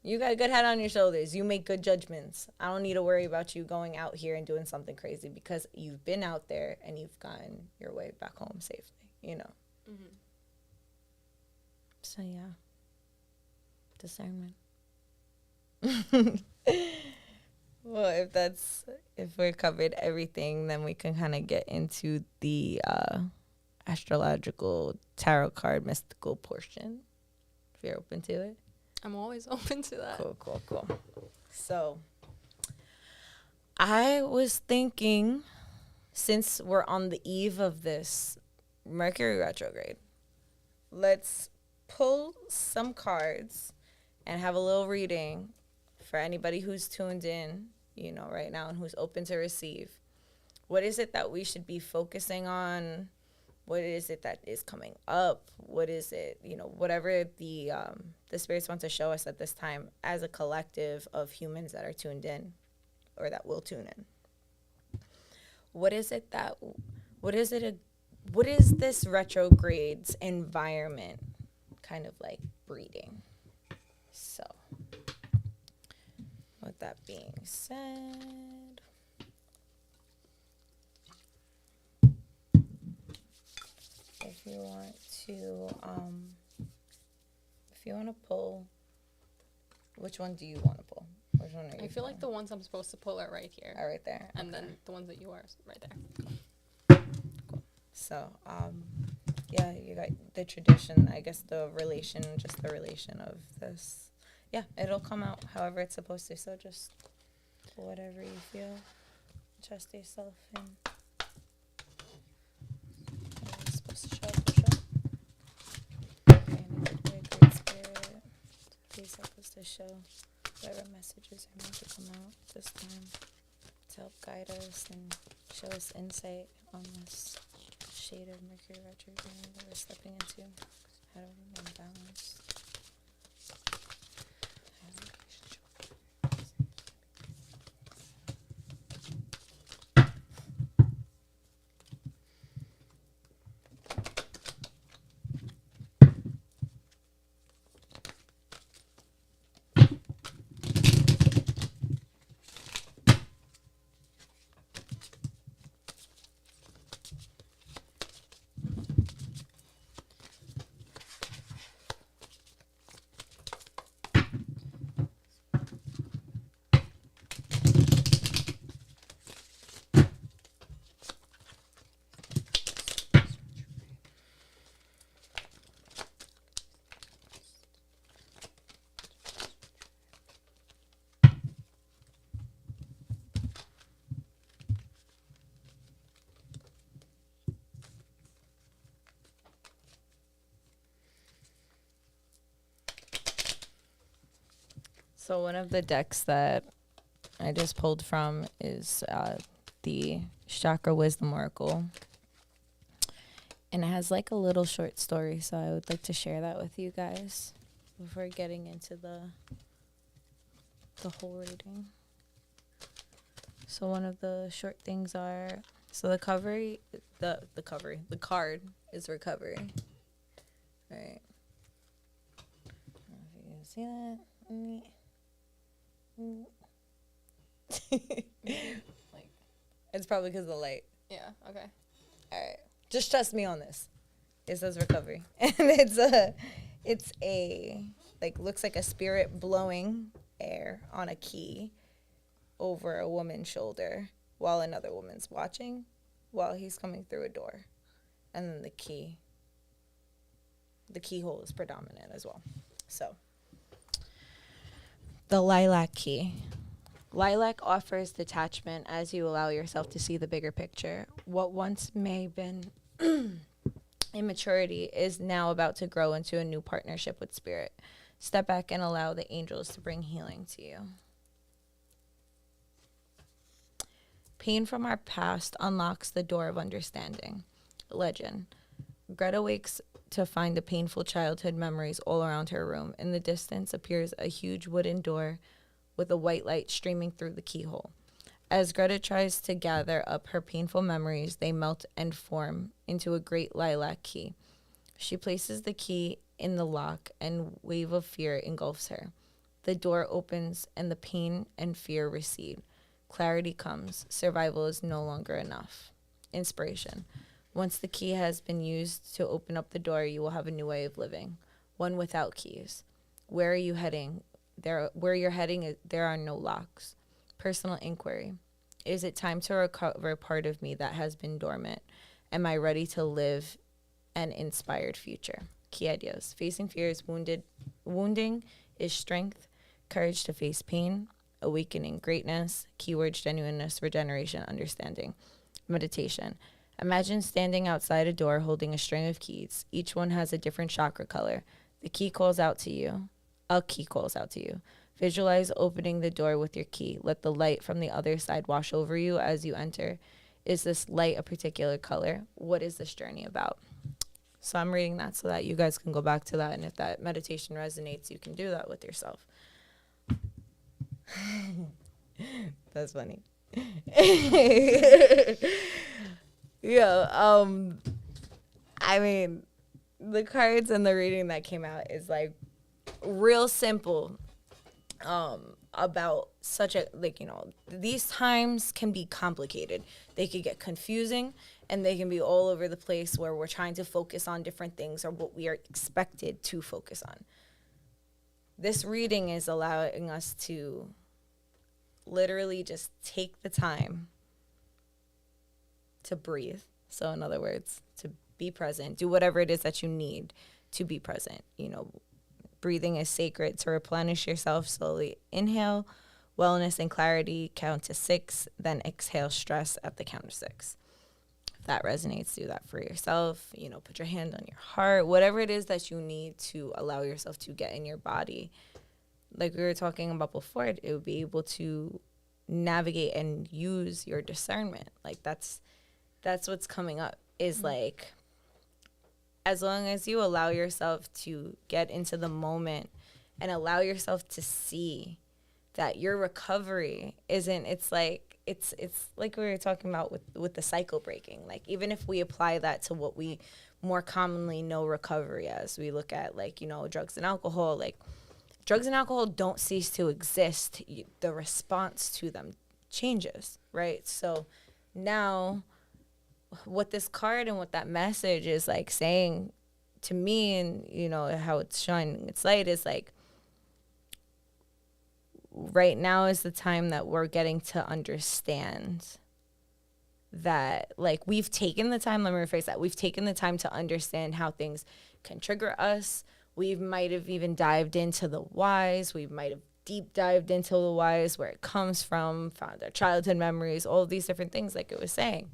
You got a good head on your shoulders. You make good judgments. I don't need to worry about you going out here and doing something crazy because you've been out there and you've gotten your way back home safely, you know. So, yeah. Discernment. Well, if we covered everything, then we can kind of get into the astrological tarot card mystical portion, if you're open to it. I'm always open to that. Cool. So, I was thinking, since we're on the eve of this Mercury retrograde, let's pull some cards and have a little reading for anybody who's tuned in, you know, right now and who's open to receive. What is it that we should be focusing on? What is it that is coming up? What is it, you know, whatever the spirits want to show us at this time as a collective of humans that are tuned in or that will tune in. What is this retrograde's environment kind of like breeding? So, with that being said, if you want to pull, which one do you want to pull? Which one are you I feel like the ones I'm supposed to pull are right here. Are right there. And then the ones that you are right there. Cool. So, yeah, you got the tradition, I guess the relation of this. Yeah, it'll come out however it's supposed to. So just whatever you feel, trust yourself in. It's supposed to show up. Okay, great spirit. Please help us to show whatever messages are meant to come out this time to help guide us and show us insight on this shade of Mercury retrograde that we're stepping into. How do we remain balanced? So one of the decks that I just pulled from is the Chakra Wisdom Oracle. And it has like a little short story, so I would like to share that with you guys before getting into the whole reading. So one of the short things are, so the card is recovery. All right. I don't know if you can see that. Like, it's probably because of the light. Yeah, okay. All right. Just trust me on this. It says recovery. And it's a like, looks like a spirit blowing air on a key over a woman's shoulder while another woman's watching while he's coming through a door. And then the keyhole is predominant as well. So, the lilac key. Lilac offers detachment as you allow yourself to see the bigger picture. What once may have been immaturity is now about to grow into a new partnership with spirit. Step back and allow the angels to bring healing to you. Pain from our past unlocks the door of understanding. Legend. Greta wakes to find the painful childhood memories all around her room. In the distance appears a huge wooden door with a white light streaming through the keyhole. As Greta tries to gather up her painful memories, they melt and form into a great lilac key. She places the key in the lock, and a wave of fear engulfs her. The door opens, and the pain and fear recede. Clarity comes. Survival is no longer enough. Inspiration. Once the key has been used to open up the door, you will have a new way of living, one without keys. Where are you heading? Where you're heading, there are no locks. Personal inquiry. Is it time to recover part of me that has been dormant? Am I ready to live an inspired future? Key ideas. Facing fear is wounding is strength, courage to face pain, awakening greatness, keywords genuineness, regeneration, understanding. Meditation. Imagine standing outside a door holding a string of keys. Each one has a different chakra color. The key calls out to you. A key calls out to you. Visualize opening the door with your key. Let the light from the other side wash over you as you enter. Is this light a particular color? What is this journey about? So I'm reading that so that you guys can go back to that. And if that meditation resonates, you can do that with yourself. That's funny. Yeah, I mean, the cards and the reading that came out is like real simple about such a, like, you know, these times can be complicated. They could get confusing, and they can be all over the place where we're trying to focus on different things or what we are expected to focus on. This reading is allowing us to literally just take the time to breathe. So in other words, to be present, do whatever it is that you need to be present. You know, breathing is sacred. To replenish yourself, slowly inhale wellness and clarity, count to 6, then exhale stress at the count of 6. If that resonates, do that for yourself. You know, put your hand on your heart, whatever it is that you need to allow yourself to get in your body. Like we were talking about before, it would be able to navigate and use your discernment. Like that's what's coming up is like as long as you allow yourself to get into the moment and allow yourself to see that your recovery isn't, it's like we were talking about with the cycle breaking. Like, even if we apply that to what we more commonly know recovery as, we look at, like, you know, drugs and alcohol. Like, drugs and alcohol don't cease to exist. The response to them changes, right? So now what this card and what that message is like saying to me, and, you know, how it's shining its light, is like, right now is the time that we're getting to understand that, like, we've taken the time, let me rephrase that, we've taken the time to understand how things can trigger us. We might have even dived into the whys. We might have deep dived into the whys, where it comes from, found our childhood memories, all of these different things, like it was saying.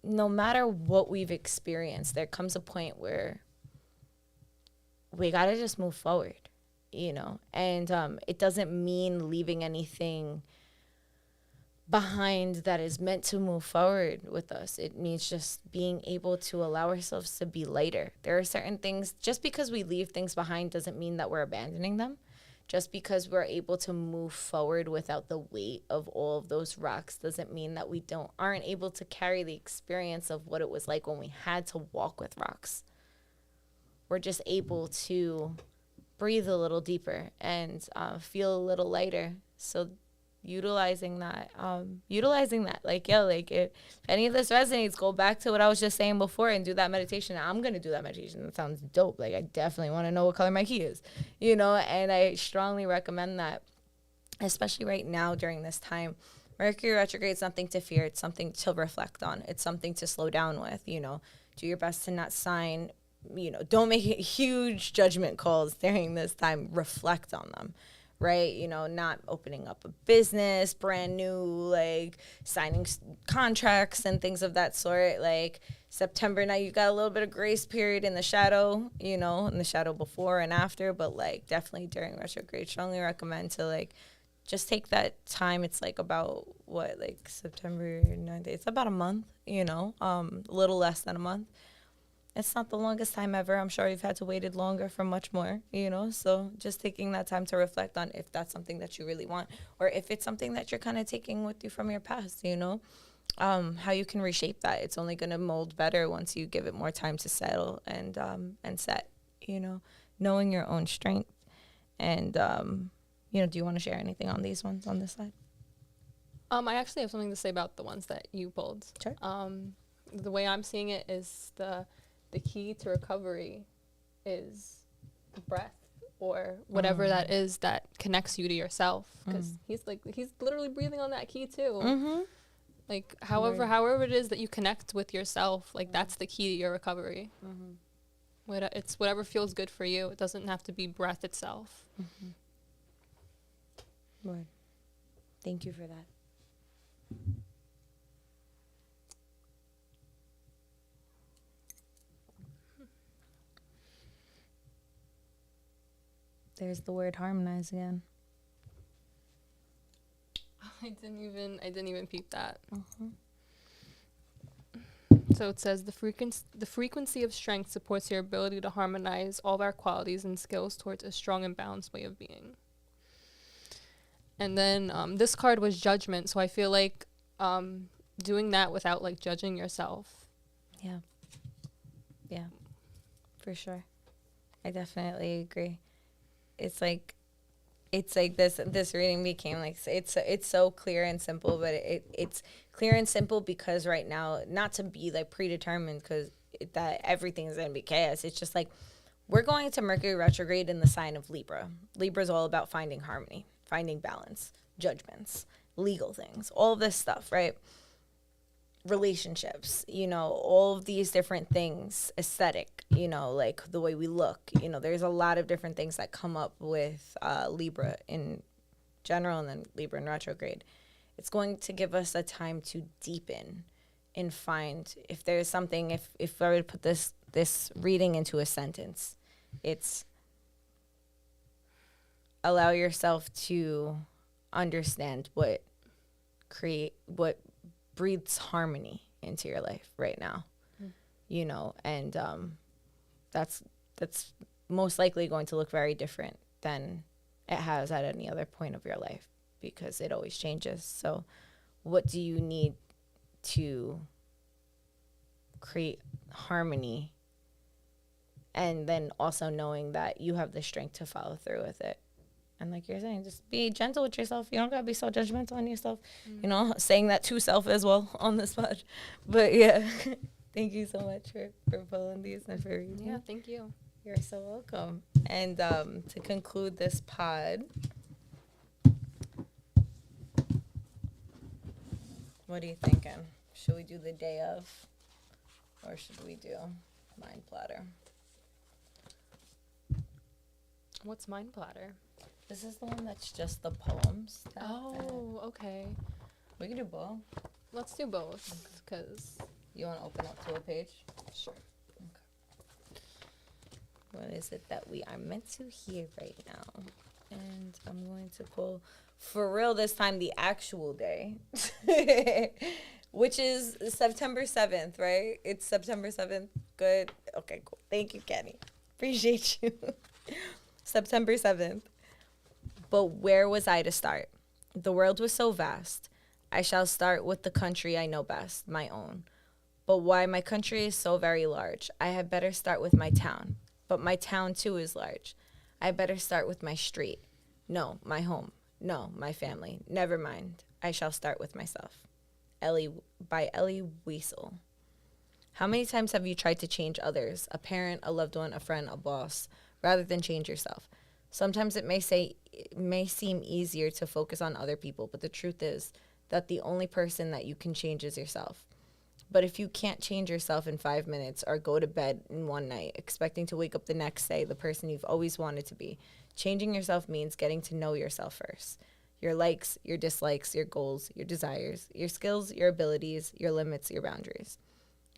No matter what we've experienced, there comes a point where we got to just move forward, you know? And it doesn't mean leaving anything behind that is meant to move forward with us. It means just being able to allow ourselves to be lighter. There are certain things, just because we leave things behind doesn't mean that we're abandoning them. Just because we're able to move forward without the weight of all of those rocks doesn't mean that we aren't able to carry the experience of what it was like when we had to walk with rocks. We're just able to breathe a little deeper and feel a little lighter. So utilizing that, like, yo, like, if any of this resonates, go back to what I was just saying before and do that meditation. I'm going to do that meditation. That sounds dope. Like, I definitely want to know what color my key is, you know, and I strongly recommend that, especially right now during this time. Mercury retrograde is nothing to fear. It's something to reflect on. It's something to slow down with, you know. Do your best to not sign, you know, don't make huge judgment calls during this time. Reflect on them. Right? You know, not opening up a business, brand new, like signing contracts and things of that sort. Like, September, now you got a little bit of grace period in the shadow, you know, in the shadow before and after, but like definitely during retrograde, strongly recommend to like just take that time. It's like about like September 9th, it's about a month, you know, a little less than a month. It's not the longest time ever. I'm sure you've had to waited longer for much more, you know? So just taking that time to reflect on if that's something that you really want, or if it's something that you're kind of taking with you from your past, you know? How you can reshape that. It's only going to mold better once you give it more time to settle and set, you know? Knowing your own strength. And, you know, do you want to share anything on these ones on this side? I actually have something to say about the ones that you pulled. Sure. The way I'm seeing it is the key to recovery is breath, or whatever that is that connects you to yourself, because he's literally breathing on that key too. Like, however it is that you connect with yourself, like that's the key to your recovery. It's whatever feels good for you. It doesn't have to be breath itself. Lord, thank you for that. There's the word harmonize again. I didn't even peep that. So it says the frequency of strength supports your ability to harmonize all of our qualities and skills towards a strong and balanced way of being. And then this card was judgment, so I feel like doing that without like judging yourself. Yeah, for sure. I definitely agree. It's like this reading became like, it's so clear and simple, but it's clear and simple because right now, not to be like predetermined, because that everything's going to be chaos. It's just like, we're going to Mercury retrograde in the sign of Libra. Libra is all about finding harmony, finding balance, judgments, legal things, all of this stuff, right? Relationships, you know, all of these different things, aesthetic, you know, like the way we look, you know, there's a lot of different things that come up with Libra in general, and then Libra in retrograde. It's going to give us a time to deepen and find if there's something, if I were to put this reading into a sentence, it's allow yourself to understand what breathes harmony into your life right now. you know, and that's most likely going to look very different than it has at any other point of your life, because it always changes. So what do you need to create harmony, and then also knowing that you have the strength to follow through with it? And like you're saying, just be gentle with yourself. You don't gotta be so judgmental on yourself. You know, saying that to self as well on the spot. But yeah, thank you so much for pulling these and for reading. Yeah, thank you. You're so welcome. And to conclude this pod, what are you thinking? Should we do the day of, or should we do mind platter? What's Mind Platter? This is the one that's just the poems. Oh, okay. We can do both. Let's do both, because... You want to open up to a page? Sure. Okay. What is it that we are meant to hear right now? And I'm going to pull, for real this time, the actual day, which is September 7th, right? It's September 7th. Good. Okay, cool. Thank you, Kenny. Appreciate you. September 7th. But where was I to start? The world was so vast. I shall start with the country I know best, my own. But why my country is so very large, I had better start with my town. But my town too is large. I better start with my street. No, my home. No, my family. Never mind. I shall start with myself. By Ellie Weasel. How many times have you tried to change others, a parent, a loved one, a friend, a boss, rather than change yourself? Sometimes it may seem easier to focus on other people, but the truth is that the only person that you can change is yourself. But if you can't change yourself in 5 minutes or go to bed in one night expecting to wake up the next day the person you've always wanted to be, changing yourself means getting to know yourself first. Your likes, your dislikes, your goals, your desires, your skills, your abilities, your limits, your boundaries.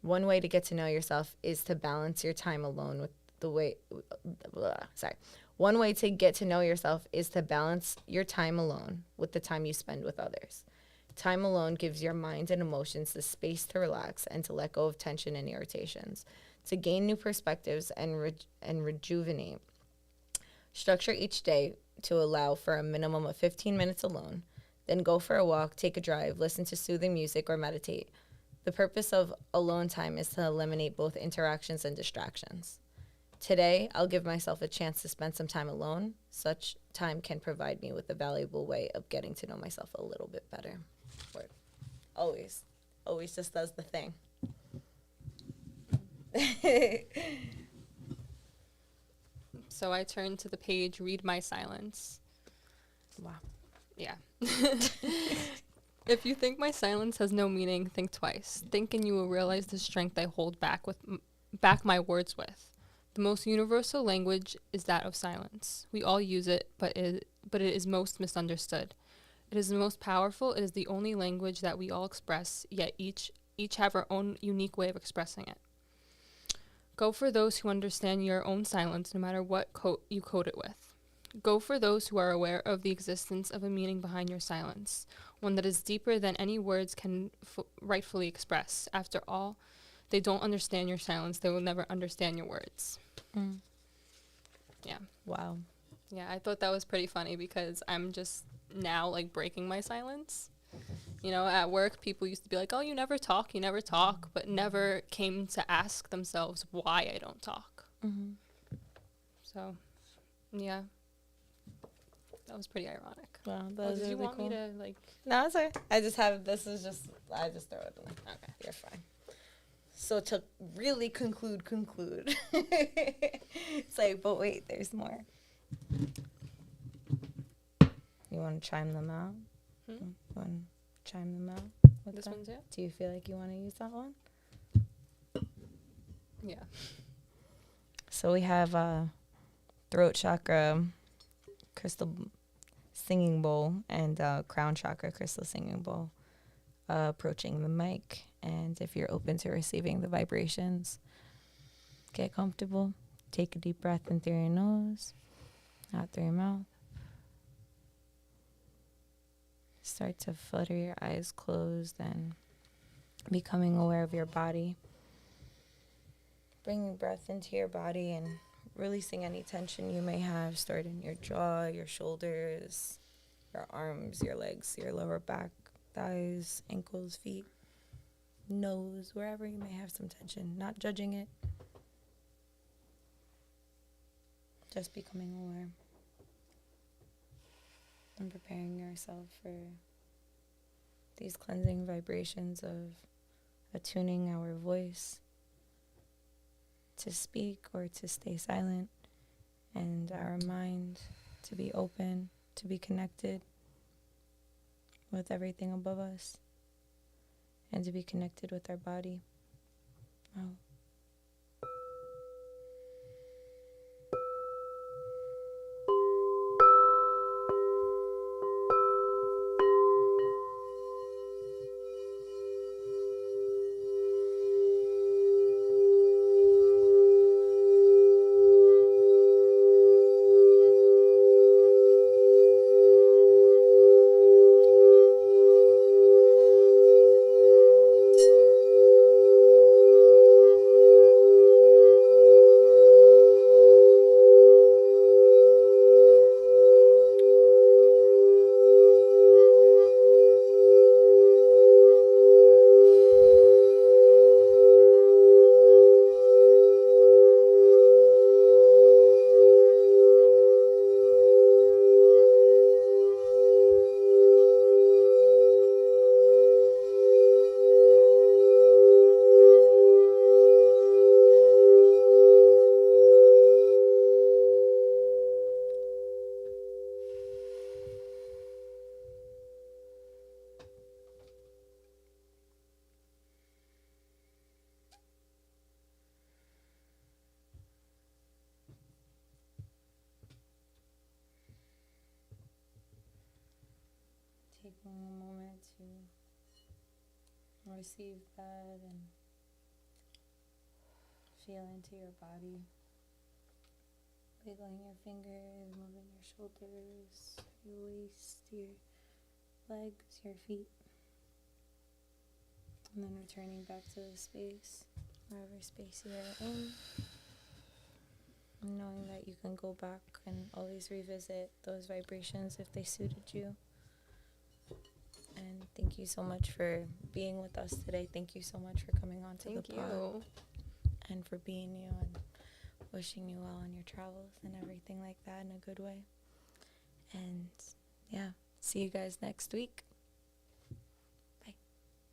One way to get to know yourself is to balance your time alone with One way to get to know yourself is to balance your time alone with the time you spend with others. Time alone gives your mind and emotions the space to relax and to let go of tension and irritations, to gain new perspectives and rejuvenate. Structure each day to allow for a minimum of 15 minutes alone. Then go for a walk, take a drive, listen to soothing music, or meditate. The purpose of alone time is to eliminate both interactions and distractions. Today, I'll give myself a chance to spend some time alone. Such time can provide me with a valuable way of getting to know myself a little bit better. Word. Always just does the thing. So I turned to the page, Read My Silence. Wow. Yeah. If you think my silence has no meaning, think twice. Think and you will realize the strength I hold back my words with. The most universal language is that of silence. We all use it, but it is most misunderstood. It is the most powerful. It is the only language that we all express, yet each have our own unique way of expressing it. Go for those who understand your own silence, no matter what you code it with. Go for those who are aware of the existence of a meaning behind your silence, one that is deeper than any words can rightfully express. After all, they don't understand your silence. They will never understand your words. Mm. Yeah. Wow. Yeah, I thought that was pretty funny because I'm just now like breaking my silence. You know, at work, people used to be like, oh, you never talk, but never came to ask themselves why I don't talk. Mm-hmm. So, yeah. That was pretty ironic. Wow, that was did you really want cool. me to, like... No, it's okay. I just throw it in. Okay, you're fine. So to really conclude. It's like, but wait, there's more. You want to chime them out? You want to chime them out? This one too? Do you feel like you want to use that one? Yeah. So we have throat chakra, crystal singing bowl, and crown chakra, crystal singing bowl, approaching the mic. And if you're open to receiving the vibrations, get comfortable. Take a deep breath in through your nose, out through your mouth. Start to flutter your eyes closed and becoming aware of your body. bringing breath into your body and releasing any tension you may have stored in your jaw, your shoulders, your arms, your legs, your lower back, thighs, ankles, feet, nose, wherever you may have some tension. Not judging it, just becoming aware and preparing yourself for these cleansing vibrations of attuning our voice to speak or to stay silent, and our mind to be open, to be connected with everything above us, and to be connected with our body. Oh. Taking a moment to receive that and feel into your body. Wiggling your fingers, moving your shoulders, your waist, your legs, your feet. And then returning back to the space, wherever space you are in. And knowing that you can go back and always revisit those vibrations if they suited you. And thank you so much for being with us today. Thank you so much for coming on to the pod. Thank you. And for being you, and wishing you well on your travels and everything like that in a good way. And yeah, see you guys next week.